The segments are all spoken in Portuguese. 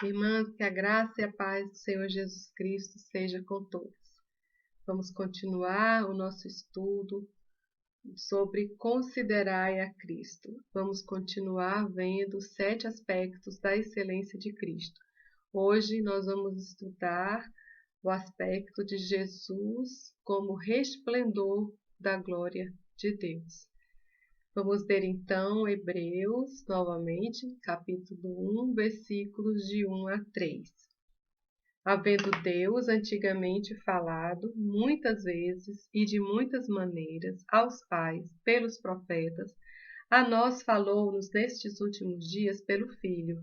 Irmãs, que a graça e a paz do Senhor Jesus Cristo seja com todos. Vamos continuar o nosso estudo sobre considerai a Cristo. Vamos continuar vendo os 7 aspectos da excelência de Cristo. Hoje nós vamos estudar o aspecto de Jesus como resplendor da glória de Deus. Vamos ler então Hebreus, novamente, capítulo 1, versículos de 1 a 3. Havendo Deus antigamente falado muitas vezes e de muitas maneiras aos pais pelos profetas, a nós falou-nos nestes últimos dias pelo Filho,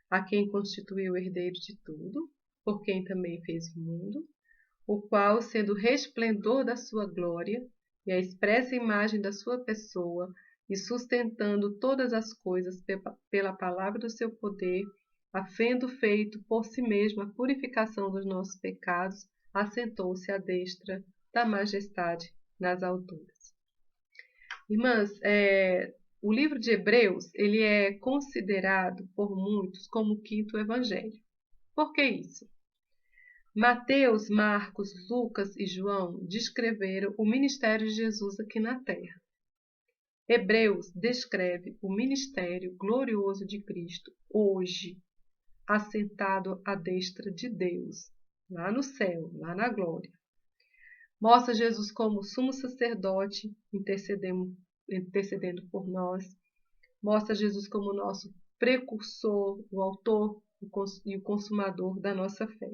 a quem constituiu o herdeiro de tudo, por quem também fez o mundo, o qual, sendo o resplendor da sua glória e a expressa imagem da sua pessoa, e sustentando todas as coisas pela palavra do seu poder, havendo feito por si mesmo a purificação dos nossos pecados, assentou-se à destra da majestade nas alturas. Irmãs, o livro de Hebreus ele é considerado por muitos como o quinto evangelho. Por que isso? Mateus, Marcos, Lucas e João descreveram o ministério de Jesus aqui na terra. Hebreus descreve o ministério glorioso de Cristo hoje, assentado à destra de Deus, lá no céu, lá na glória. Mostra Jesus como sumo sacerdote, intercedendo por nós. Mostra Jesus como nosso precursor, o autor e o consumador da nossa fé.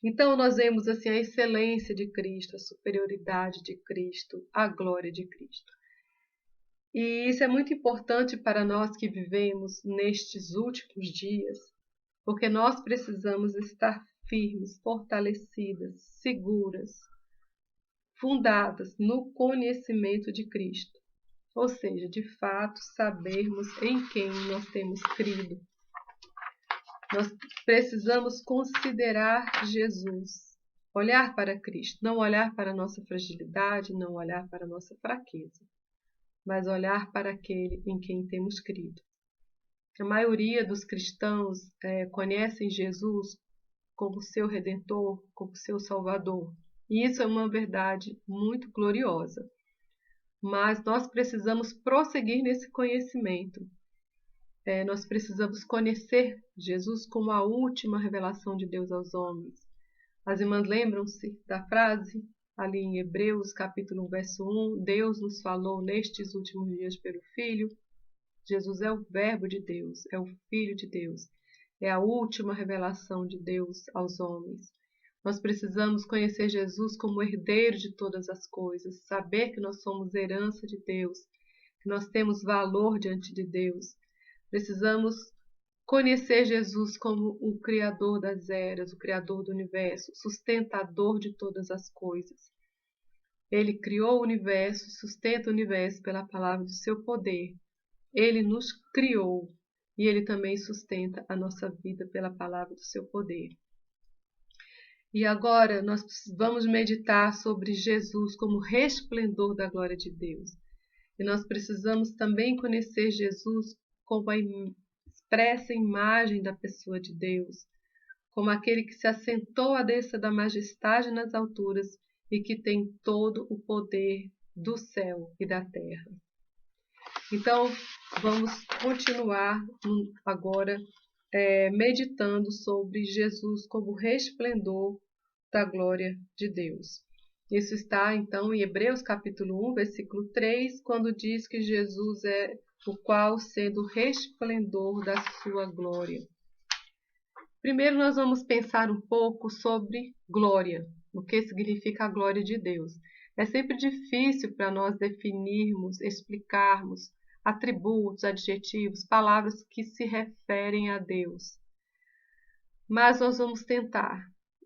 Então, nós vemos assim a excelência de Cristo, a superioridade de Cristo, a glória de Cristo. E isso é muito importante para nós que vivemos nestes últimos dias, porque nós precisamos estar firmes, fortalecidas, seguras, fundadas no conhecimento de Cristo. Ou seja, de fato, sabermos em quem nós temos crido. Nós precisamos considerar Jesus, olhar para Cristo, não olhar para a nossa fragilidade, não olhar para a nossa fraqueza, mas olhar para aquele em quem temos crido. A maioria dos cristãos conhecem Jesus como seu Redentor, como seu Salvador, e isso é uma verdade muito gloriosa. Mas nós precisamos prosseguir nesse conhecimento. Nós precisamos conhecer Jesus como a última revelação de Deus aos homens. As irmãs lembram-se da frase ali em Hebreus, capítulo 1, verso 1, Deus nos falou nestes últimos dias pelo Filho. Jesus é o Verbo de Deus, é o Filho de Deus, é a última revelação de Deus aos homens. Nós precisamos conhecer Jesus como herdeiro de todas as coisas, saber que nós somos herança de Deus, que nós temos valor diante de Deus. Precisamos conhecer Jesus como o Criador das eras, o Criador do universo, sustentador de todas as coisas. Ele criou o universo, sustenta o universo pela palavra do seu poder. Ele nos criou e Ele também sustenta a nossa vida pela palavra do seu poder. E agora nós vamos meditar sobre Jesus como resplendor da glória de Deus. E nós precisamos também conhecer Jesus como a expressa imagem da pessoa de Deus, como aquele que se assentou à destra da majestade nas alturas e que tem todo o poder do céu e da terra. Então, vamos continuar agora meditando sobre Jesus como resplendor da glória de Deus. Isso está, então, em Hebreus capítulo 1, versículo 3, quando diz que Jesus é o qual sendo o resplendor da sua glória. Primeiro nós vamos pensar um pouco sobre glória, o que significa a glória de Deus. É sempre difícil para nós definirmos, explicarmos atributos, adjetivos, palavras que se referem a Deus. Mas nós vamos tentar,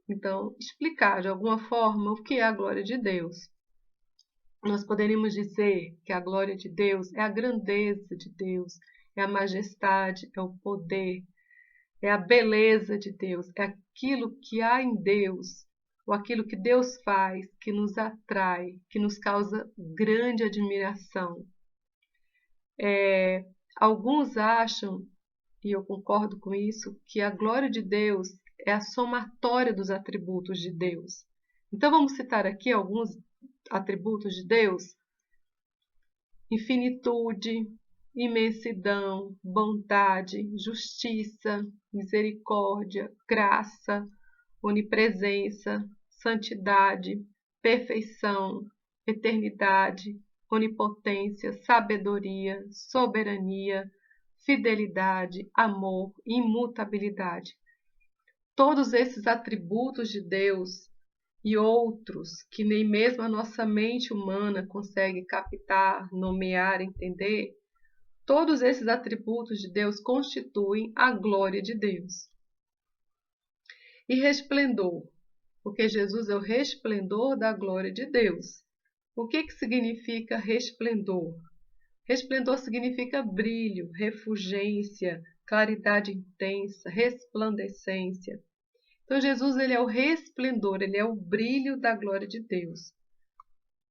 então, explicar de alguma forma o que é a glória de Deus. Nós poderíamos dizer que a glória de Deus é a grandeza de Deus, é a majestade, é o poder, é a beleza de Deus, é aquilo que há em Deus, ou aquilo que Deus faz, que nos atrai, que nos causa grande admiração. Alguns acham e eu concordo com isso, que a glória de Deus é a somatória dos atributos de Deus. Então vamos citar aqui alguns atributos de Deus: infinitude, imensidão, bondade, justiça, misericórdia, graça, onipresença, santidade, perfeição, eternidade, onipotência, sabedoria, soberania, fidelidade, amor, imutabilidade. Todos esses atributos de Deus e outros que nem mesmo a nossa mente humana consegue captar, nomear, entender, todos esses atributos de Deus constituem a glória de Deus. E resplendor, porque Jesus é o resplendor da glória de Deus. O que significa resplendor? Resplendor significa brilho, refulgência, claridade intensa, resplandecência. Então Jesus ele é o resplendor, ele é o brilho da glória de Deus.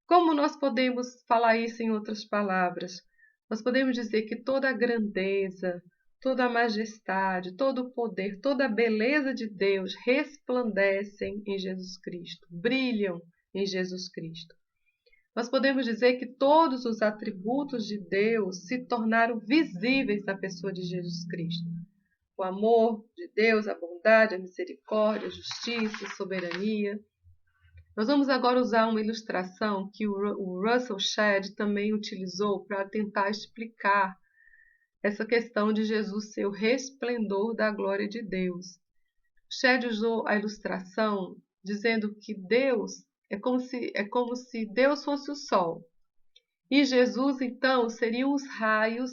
Como nós podemos falar isso em outras palavras? Nós podemos dizer que toda a grandeza, toda a majestade, todo o poder, toda a beleza de Deus resplandecem em Jesus Cristo, brilham em Jesus Cristo. Nós podemos dizer que todos os atributos de Deus se tornaram visíveis na pessoa de Jesus Cristo. O amor de Deus, a bondade, a misericórdia, a justiça, a soberania. Nós vamos agora usar uma ilustração que o Russell Shedd também utilizou para tentar explicar essa questão de Jesus ser o resplendor da glória de Deus. Shedd usou a ilustração dizendo que Deus é como se Deus fosse o sol. E Jesus, então, seriam os raios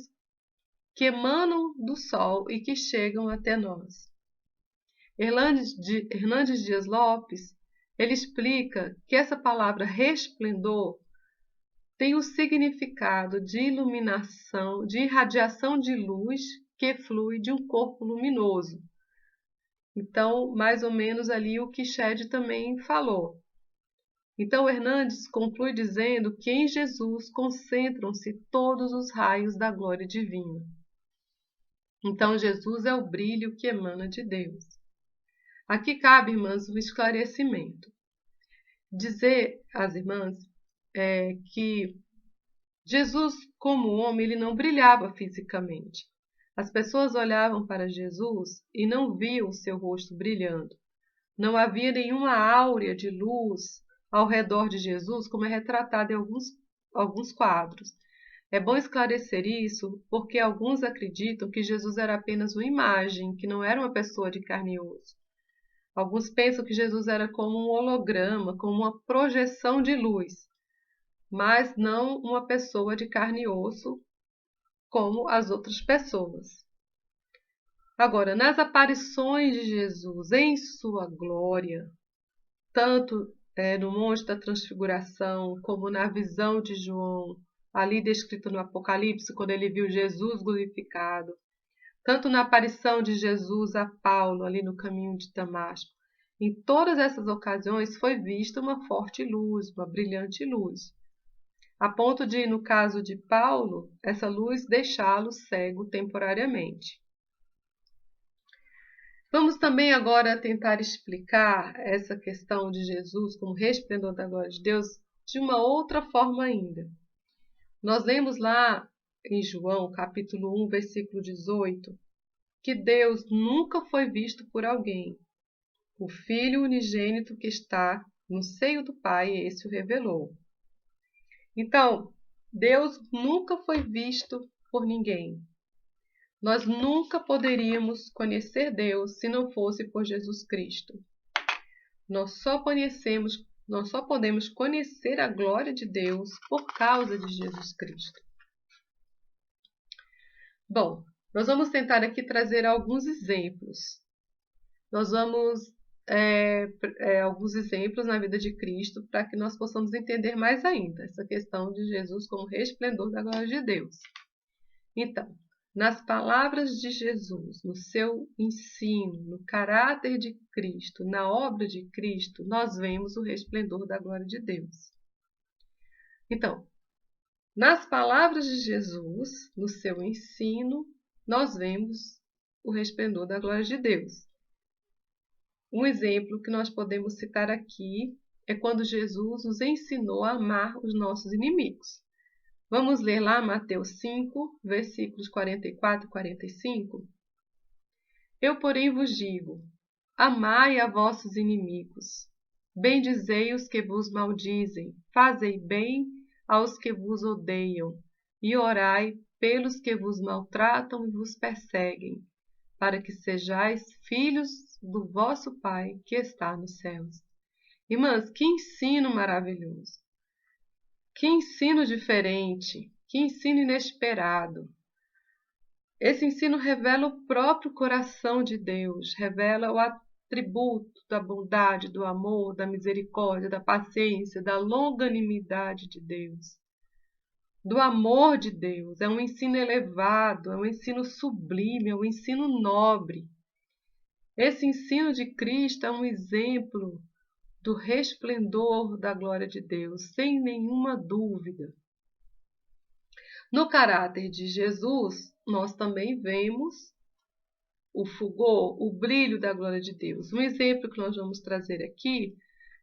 que emanam do sol e que chegam até nós. Hernandes Dias Lopes, ele explica que essa palavra resplendor tem o significado de iluminação, de irradiação de luz que flui de um corpo luminoso. Então, mais ou menos ali o que Shedd também falou. Então, Hernandes conclui dizendo que em Jesus concentram-se todos os raios da glória divina. Então, Jesus é o brilho que emana de Deus. Aqui cabe, irmãs, um esclarecimento. Dizer às irmãs que Jesus, como homem, ele não brilhava fisicamente. As pessoas olhavam para Jesus e não viam o seu rosto brilhando. Não havia nenhuma áurea de luz ao redor de Jesus, como é retratado em alguns quadros. É bom esclarecer isso, porque alguns acreditam que Jesus era apenas uma imagem, que não era uma pessoa de carne e osso. Alguns pensam que Jesus era como um holograma, como uma projeção de luz, mas não uma pessoa de carne e osso, como as outras pessoas. Agora, nas aparições de Jesus em sua glória, tanto no Monte da Transfiguração, como na visão de João, ali descrito no Apocalipse, quando ele viu Jesus glorificado, tanto na aparição de Jesus a Paulo, ali no caminho de Damasco, em todas essas ocasiões foi vista uma forte luz, uma brilhante luz, a ponto de, no caso de Paulo, essa luz deixá-lo cego temporariamente. Vamos também agora tentar explicar essa questão de Jesus como resplendor da glória de Deus de uma outra forma ainda. Nós lemos lá em João, capítulo 1, versículo 18, que Deus nunca foi visto por alguém. O Filho unigênito que está no seio do Pai, esse o revelou. Então, Deus nunca foi visto por ninguém. Nós nunca poderíamos conhecer Deus se não fosse por Jesus Cristo. Nós só podemos conhecer a glória de Deus por causa de Jesus Cristo. Bom, nós vamos tentar aqui trazer alguns exemplos. Nós vamos alguns exemplos na vida de Cristo para que nós possamos entender mais ainda essa questão de Jesus como resplendor da glória de Deus. Então, nas palavras de Jesus, no seu ensino, no caráter de Cristo, na obra de Cristo, nós vemos o resplendor da glória de Deus. Então, nas palavras de Jesus, no seu ensino, nós vemos o resplendor da glória de Deus. Um exemplo que nós podemos citar aqui é quando Jesus nos ensinou a amar os nossos inimigos. Vamos ler lá Mateus 5, versículos 44 e 45? Eu, porém, vos digo, amai a vossos inimigos, bendizei os que vos maldizem, fazei bem aos que vos odeiam, e orai pelos que vos maltratam e vos perseguem, para que sejais filhos do vosso Pai que está nos céus. Irmãs, que ensino maravilhoso! Que ensino diferente! Que ensino inesperado! Esse ensino revela o próprio coração de Deus, revela o atributo da bondade, do amor, da misericórdia, da paciência, da longanimidade de Deus, do amor de Deus. É um ensino elevado, é um ensino sublime, é um ensino nobre. Esse ensino de Cristo é um exemplo do resplendor da glória de Deus, sem nenhuma dúvida. No caráter de Jesus, nós também vemos o fulgor, o brilho da glória de Deus. Um exemplo que nós vamos trazer aqui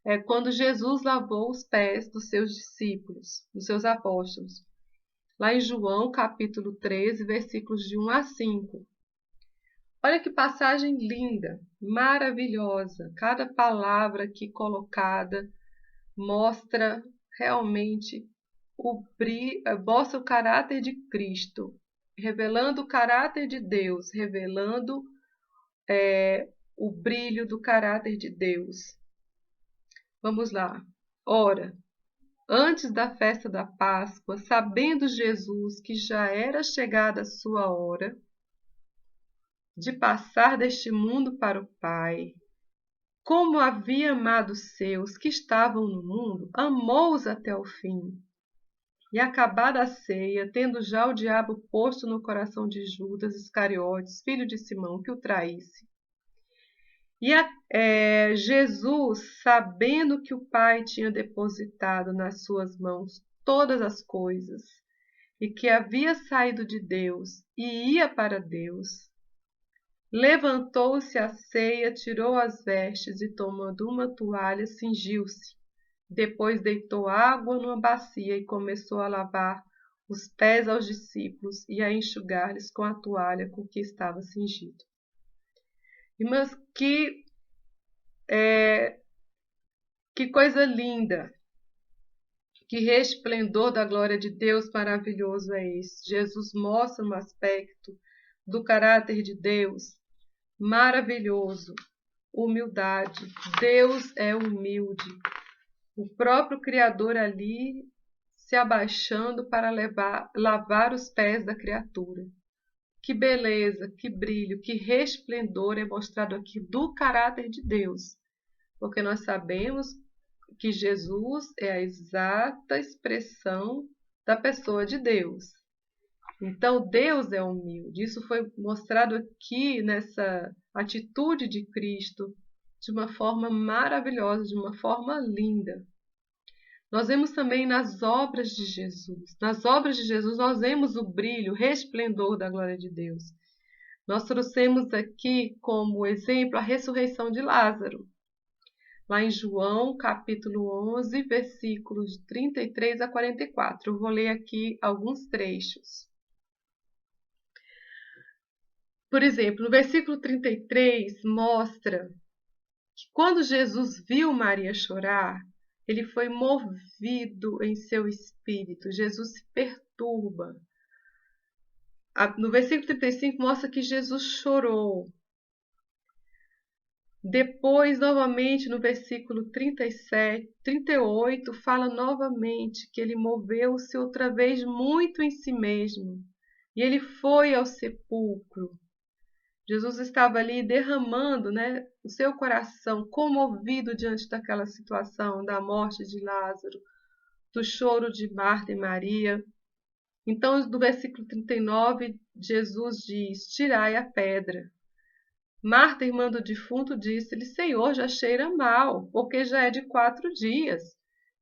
é quando Jesus lavou os pés dos seus discípulos, dos seus apóstolos. Lá em João, capítulo 13, versículos de 1 a 5. Olha que passagem linda, maravilhosa. Cada palavra aqui colocada mostra realmente mostra o caráter de Cristo, revelando o caráter de Deus, revelando o brilho do caráter de Deus. Vamos lá. Ora, antes da festa da Páscoa, sabendo Jesus que já era chegada a sua hora de passar deste mundo para o Pai, como havia amado os seus que estavam no mundo, amou-os até o fim. E acabada a ceia, tendo já o diabo posto no coração de Judas Iscariotes, filho de Simão, que o traísse. E Jesus, sabendo que o Pai tinha depositado nas suas mãos todas as coisas, e que havia saído de Deus e ia para Deus, levantou-se à ceia, tirou as vestes e, tomando uma toalha, cingiu-se. Depois deitou água numa bacia e começou a lavar os pés aos discípulos e a enxugar-lhes com a toalha com que estava cingido. Irmãs, que coisa linda! Que resplendor da glória de Deus maravilhoso é esse! Jesus mostra um aspecto do caráter de Deus maravilhoso. Humildade. Deus é humilde. O próprio Criador ali se abaixando para lavar os pés da criatura. Que beleza, que brilho, que resplendor é mostrado aqui do caráter de Deus. Porque nós sabemos que Jesus é a exata expressão da pessoa de Deus. Então, Deus é humilde. Isso foi mostrado aqui nessa atitude de Cristo de uma forma maravilhosa, de uma forma linda. Nós vemos também nas obras de Jesus. Nas obras de Jesus nós vemos o brilho, o resplendor da glória de Deus. Nós trouxemos aqui como exemplo a ressurreição de Lázaro. Lá em João, capítulo 11, versículos 33 a 44. Eu vou ler aqui alguns trechos. Por exemplo, no versículo 33 mostra que quando Jesus viu Maria chorar, ele foi movido em seu espírito. Jesus se perturba. No versículo 35 mostra que Jesus chorou. Depois, novamente, no versículo 38, fala novamente que ele moveu-se outra vez muito em si mesmo. E ele foi ao sepulcro. Jesus estava ali derramando, o seu coração, comovido diante daquela situação da morte de Lázaro, do choro de Marta e Maria. Então, no versículo 39, Jesus diz: tirai a pedra. Marta, irmã do defunto, disse-lhe: Senhor, já cheira mal, porque já é de 4 dias.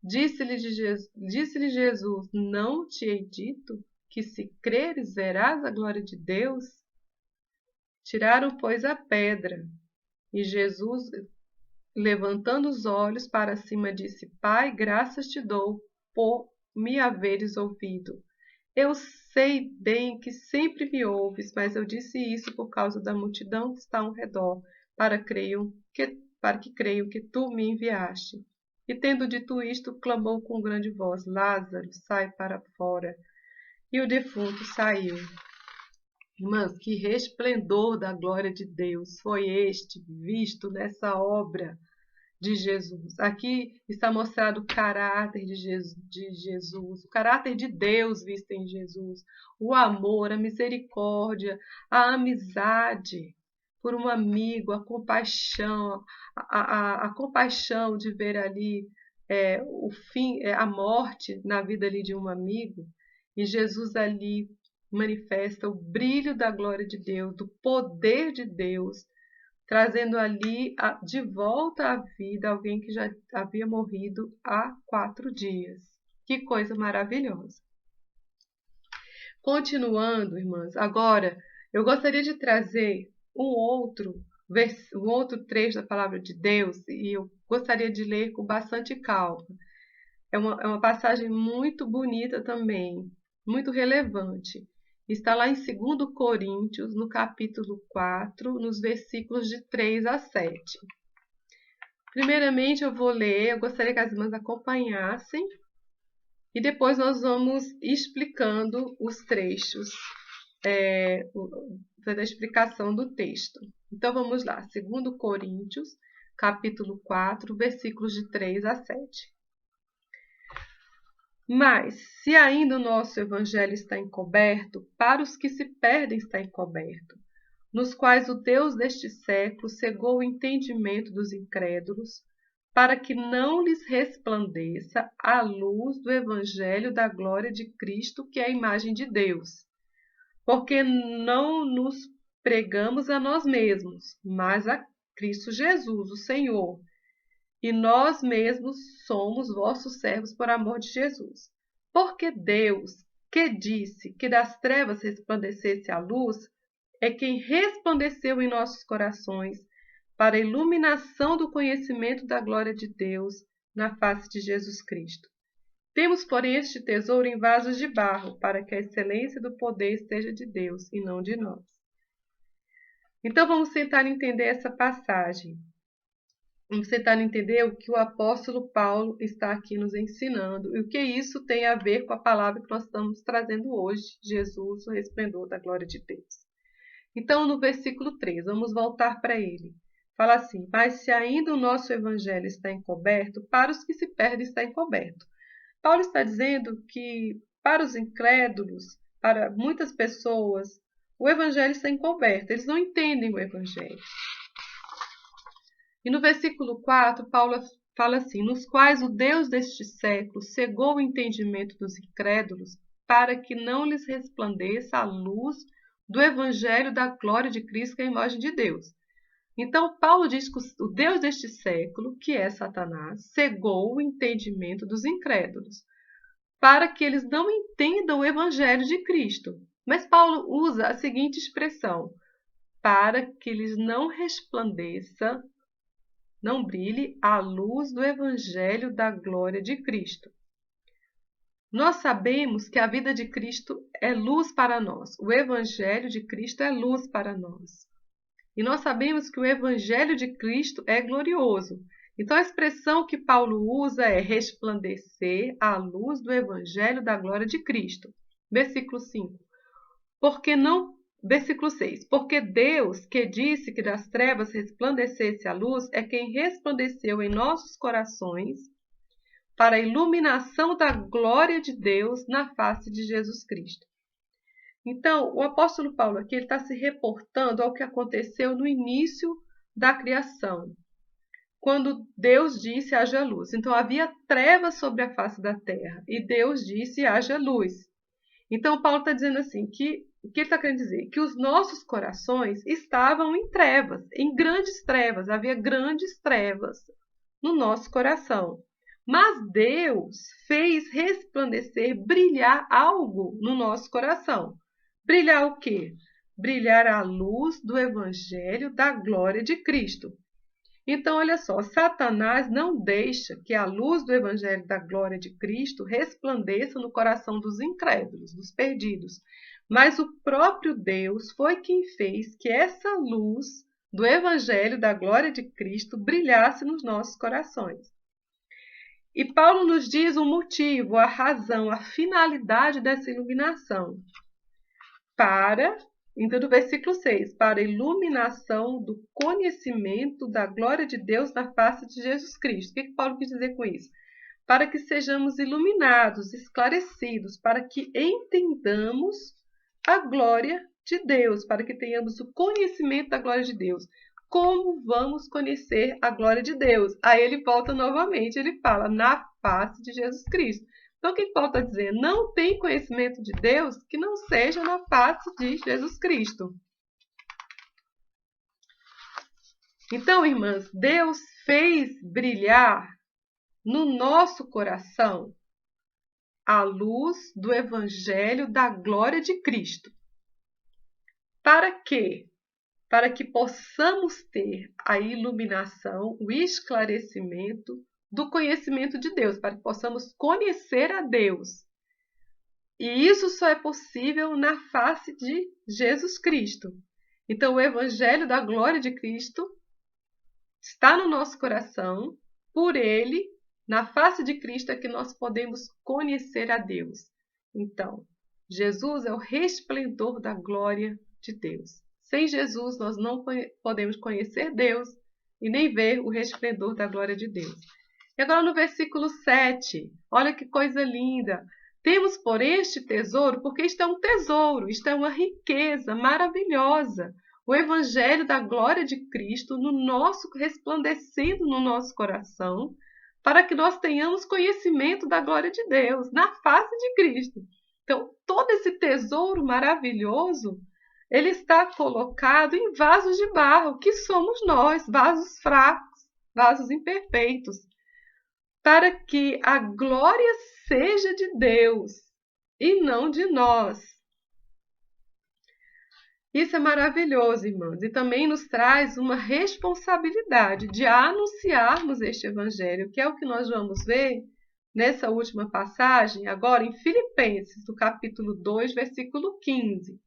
Disse-lhe Jesus: não te hei dito que se creres verás a glória de Deus? Tiraram, pois, a pedra. E Jesus, levantando os olhos para cima, disse: Pai, graças te dou por me haveres ouvido. Eu sei bem que sempre me ouves, mas eu disse isso por causa da multidão que está ao redor, para que creiam que tu me enviaste. E tendo dito isto, clamou com grande voz: Lázaro, sai para fora. E o defunto saiu. Irmãs, que resplendor da glória de Deus foi este visto nessa obra de Jesus. Aqui está mostrado o caráter de Jesus, o caráter de Deus visto em Jesus, o amor, a misericórdia, a amizade por um amigo, a compaixão, a compaixão de ver ali o fim, a morte na vida ali de um amigo, e Jesus ali manifesta o brilho da glória de Deus, do poder de Deus, trazendo ali de volta à vida alguém que já havia morrido há 4 dias. Que coisa maravilhosa! Continuando, irmãs, agora eu gostaria de trazer um outro trecho da palavra de Deus, e eu gostaria de ler com bastante calma. É uma passagem muito bonita também, muito relevante. Está lá em 2 Coríntios, no capítulo 4, nos versículos de 3 a 7. Primeiramente eu vou ler, eu gostaria que as irmãs acompanhassem, e depois nós vamos explicando os trechos, fazendo a explicação do texto. Então vamos lá, 2 Coríntios, capítulo 4, versículos de 3 a 7. Mas, se ainda o nosso evangelho está encoberto, para os que se perdem está encoberto, nos quais o Deus deste século cegou o entendimento dos incrédulos, para que não lhes resplandeça a luz do evangelho da glória de Cristo, que é a imagem de Deus. Porque não nos pregamos a nós mesmos, mas a Cristo Jesus, o Senhor, e nós mesmos somos vossos servos por amor de Jesus. Porque Deus, que disse que das trevas resplandecesse a luz, é quem resplandeceu em nossos corações para a iluminação do conhecimento da glória de Deus na face de Jesus Cristo. Temos, porém, este tesouro em vasos de barro, para que a excelência do poder esteja de Deus e não de nós. Então vamos tentar entender essa passagem. Vamos tentar entender o que o apóstolo Paulo está aqui nos ensinando e o que isso tem a ver com a palavra que nós estamos trazendo hoje, Jesus, o resplendor da glória de Deus. Então, no versículo 3, vamos voltar para ele. Fala assim: mas se ainda o nosso evangelho está encoberto, para os que se perdem está encoberto. Paulo está dizendo que para os incrédulos, para muitas pessoas, o evangelho está encoberto, eles não entendem o evangelho. E no versículo 4, Paulo fala assim: nos quais o Deus deste século cegou o entendimento dos incrédulos, para que não lhes resplandeça a luz do evangelho da glória de Cristo, que é a imagem de Deus. Então, Paulo diz que o Deus deste século, que é Satanás, cegou o entendimento dos incrédulos, para que eles não entendam o evangelho de Cristo. Mas Paulo usa a seguinte expressão: para que lhes não resplandeça, não brilhe a luz do evangelho da glória de Cristo. Nós sabemos que a vida de Cristo é luz para nós. O evangelho de Cristo é luz para nós. E nós sabemos que o evangelho de Cristo é glorioso. Então a expressão que Paulo usa é resplandecer a luz do evangelho da glória de Cristo. Versículo 5. Versículo 6. Porque Deus, que disse que das trevas resplandecesse a luz, é quem resplandeceu em nossos corações para a iluminação da glória de Deus na face de Jesus Cristo. Então, o apóstolo Paulo aqui está se reportando ao que aconteceu no início da criação, quando Deus disse haja luz. Então, havia trevas sobre a face da terra e Deus disse haja luz. Então, Paulo está dizendo assim, que o que ele está querendo dizer? Que os nossos corações estavam em trevas, em grandes trevas, havia grandes trevas no nosso coração. Mas Deus fez resplandecer, brilhar algo no nosso coração. Brilhar o quê? brilhar a luz do Evangelho da glória de Cristo. Então, olha só, Satanás não deixa que a luz do Evangelho da glória de Cristo resplandeça no coração dos incrédulos, dos perdidos. Mas o próprio Deus foi quem fez que essa luz do Evangelho da glória de Cristo brilhasse nos nossos corações. E Paulo nos diz o motivo, a razão, a finalidade dessa iluminação. Então, no versículo 6, para a iluminação do conhecimento da glória de Deus na face de Jesus Cristo. O que Paulo quis dizer com isso? Para que sejamos iluminados, esclarecidos, para que entendamos a glória de Deus, para que tenhamos o conhecimento da glória de Deus. Como vamos conhecer a glória de Deus? Aí ele volta novamente, ele fala, na face de Jesus Cristo. Então, o que Paulo está dizendo? Não tem conhecimento de Deus que não seja na face de Jesus Cristo. Então, irmãs, Deus fez brilhar no nosso coração a luz do Evangelho da glória de Cristo. Para quê? Para que possamos ter a iluminação, o esclarecimento do conhecimento de Deus, para que possamos conhecer a Deus. E isso só é possível na face de Jesus Cristo. Então, o Evangelho da glória de Cristo está no nosso coração, por Ele, na face de Cristo, é que nós podemos conhecer a Deus. Então, Jesus é o resplendor da glória de Deus. Sem Jesus, nós não podemos conhecer Deus e nem ver o resplendor da glória de Deus. E agora no versículo 7, olha que coisa linda. Temos por este tesouro, porque isto é um tesouro, isto é uma riqueza maravilhosa. O Evangelho da glória de Cristo resplandecendo no nosso coração, para que nós tenhamos conhecimento da glória de Deus, na face de Cristo. Então, todo esse tesouro maravilhoso, ele está colocado em vasos de barro, que somos nós, vasos fracos, vasos imperfeitos, para que a glória seja de Deus e não de nós. Isso é maravilhoso, irmãos, e também nos traz uma responsabilidade de anunciarmos este Evangelho, que é o que nós vamos ver nessa última passagem, agora em Filipenses, do capítulo 2, versículo 15.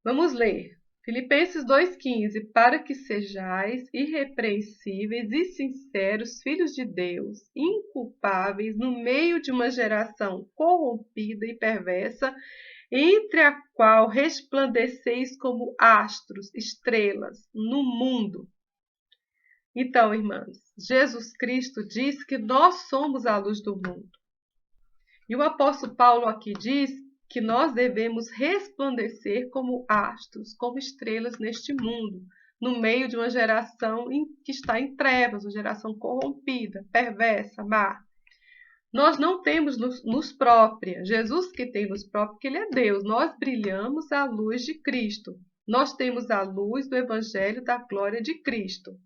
Vamos ler. Filipenses 2,15, para que sejais irrepreensíveis e sinceros, filhos de Deus, inculpáveis no meio de uma geração corrompida e perversa, entre a qual resplandeceis como astros, estrelas, no mundo. Então, irmãs, Jesus Cristo diz que nós somos a luz do mundo. E o apóstolo Paulo aqui diz que nós devemos resplandecer como astros, como estrelas neste mundo, no meio de uma geração que está em trevas, uma geração corrompida, perversa, má. Nós não temos luz própria. Jesus que tem luz própria, porque Ele é Deus. Nós brilhamos a luz de Cristo. Nós temos a luz do Evangelho da glória de Cristo.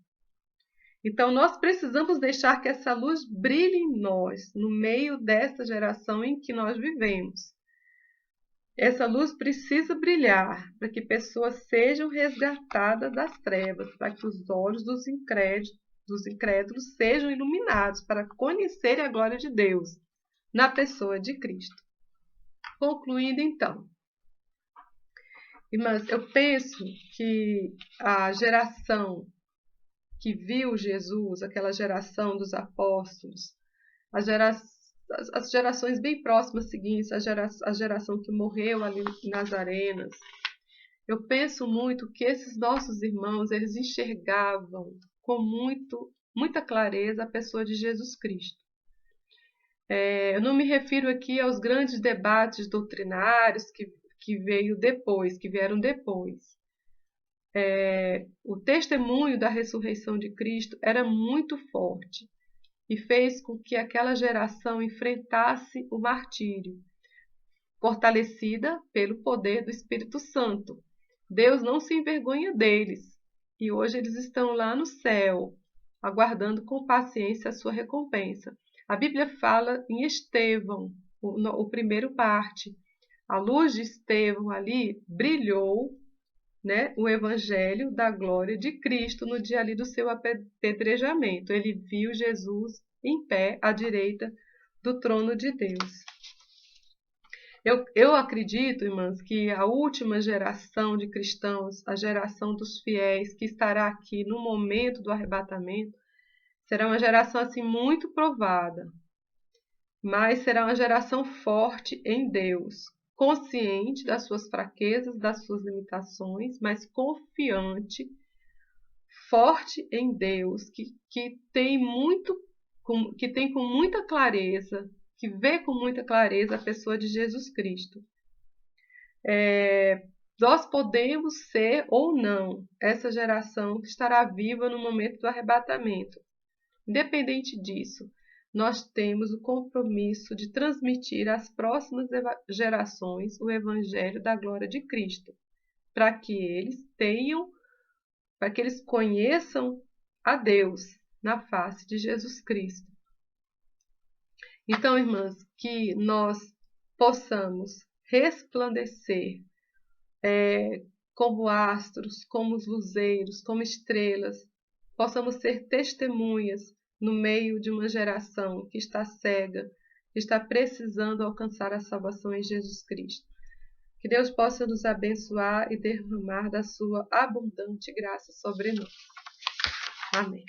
Então, nós precisamos deixar que essa luz brilhe em nós, no meio dessa geração em que nós vivemos. Essa luz precisa brilhar para que pessoas sejam resgatadas das trevas, para que os olhos dos incrédulos sejam iluminados para conhecerem a glória de Deus na pessoa de Cristo. Concluindo então, irmãs, eu penso que a geração que viu Jesus, aquela geração dos apóstolos, as gerações bem próximas seguintes, a geração que morreu ali nas arenas, eu penso muito que esses nossos irmãos, eles enxergavam com muita clareza a pessoa de Jesus Cristo. Eu não me refiro aqui aos grandes debates doutrinários que vieram depois. O testemunho da ressurreição de Cristo era muito forte e fez com que aquela geração enfrentasse o martírio, fortalecida pelo poder do Espírito Santo. Deus não se envergonha deles e hoje eles estão lá no céu, aguardando com paciência a sua recompensa. A Bíblia fala em Estevão, o primeiro parte. A luz de Estevão ali brilhou né, o evangelho da glória de Cristo no dia ali do seu apedrejamento. Ele viu Jesus em pé à direita do trono de Deus. Eu acredito, irmãs, que a última geração de cristãos, a geração dos fiéis que estará aqui no momento do arrebatamento, será uma geração assim muito provada, mas será uma geração forte em Deus, consciente das suas fraquezas, das suas limitações, mas confiante, forte em Deus, que tem com muita clareza, que vê com muita clareza a pessoa de Jesus Cristo. Nós podemos ser ou não essa geração que estará viva no momento do arrebatamento. Independente disso, nós temos o compromisso de transmitir às próximas gerações o Evangelho da glória de Cristo, para que eles conheçam a Deus na face de Jesus Cristo. Então, irmãs, que nós possamos resplandecer como astros, como os luzeiros, como estrelas, possamos ser testemunhas no meio de uma geração que está cega, que está precisando alcançar a salvação em Jesus Cristo. Que Deus possa nos abençoar e derramar da sua abundante graça sobre nós. Amém.